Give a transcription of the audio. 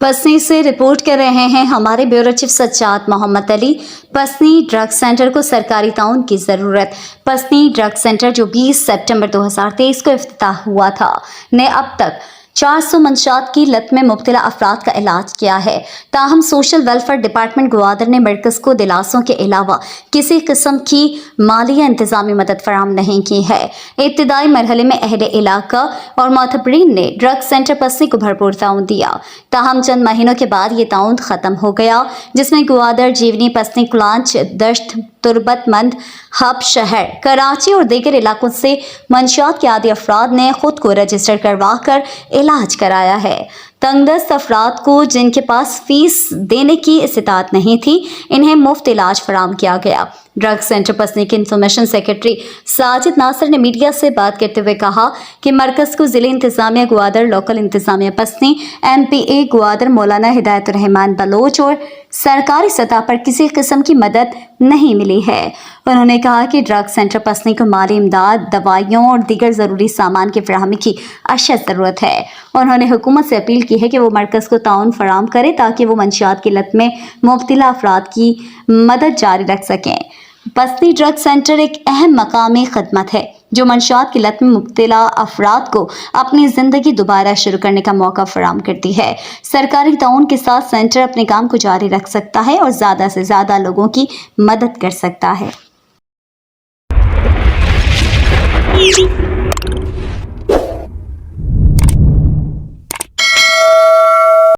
पसनी से रिपोर्ट कर रहे हैं हमारे ब्यूरो चीफ सज्जाद मोहम्मद अली। पसनी ड्रग सेंटर को सरकारी ताउन की जरूरत। पसनी ड्रग सेंटर जो 20 सितंबर 2023 को इफ्तिताह हुआ था ने अब तक 400 मंशात की लत में मुब्तला अफराद का इलाज किया है। ताहम सोशल वेलफेयर डिपार्टमेंट ग्वादर ने मरकज़ को दिलासों के अलावा किसी किस्म की माली या इंतजामी मदद फराहम नहीं की है। इब्तदाई मरहले में अहले इलाका और मोतबरीन ने ड्रग सेंटर पसनी को भरपूर ताउन दिया। ताहम चंद महीनों के बाद ये ताउन ख़त्म हो गया, जिसमें ग्वादर, जीवनी, पसनी, कुलांच, दश्त, तुरबतमंद, हब शहर, कराची और दीगर इलाकों से मंशियात के आदि अफराद ने खुद को रजिस्टर करवा कर इलाज कराया है। तंगदस्त अफराद को जिनके पास फीस देने की इस्तात नहीं थी, इन्हें मुफ्त इलाज फराहम किया गया। ड्रग सेंटर पसनी के इंफॉर्मेशन सेक्रेटरी साजिद नासिर ने मीडिया से बात करते हुए कहा कि मरकज़ को ज़िले इंतज़ामिया ग्वादर, लोकल इंतज़ामिया पसनी, MPA ग्वादर मौलाना हिदायतुर्रहमान बलोच और सरकारी सतह पर किसी किस्म की मदद नहीं मिली है। उन्होंने कहा कि ड्रग सेंटर पसनी को माली इमदाद, दवाइयों और दीगर ज़रूरी सामान की फराहमी की अशद ज़रूरत है। उन्होंने हुकूमत से अपील की है कि वो मरकज़ को ताउन फराहम करे ताकि वो मंशियात की लत में मुब्तला अफराद की मदद जारी रख सकें। पसनी ड्रग सेंटर एक अहम मकामी खदमत है जो मंशियात की लत में मुब्तला अफराद को अपनी ज़िंदगी दोबारा शुरू करने का मौका फराहम करती है। सरकारी ताउन के साथ सेंटर अपने काम को जारी रख सकता है और ज़्यादा से ज़्यादा लोगों की मदद कर सकता है।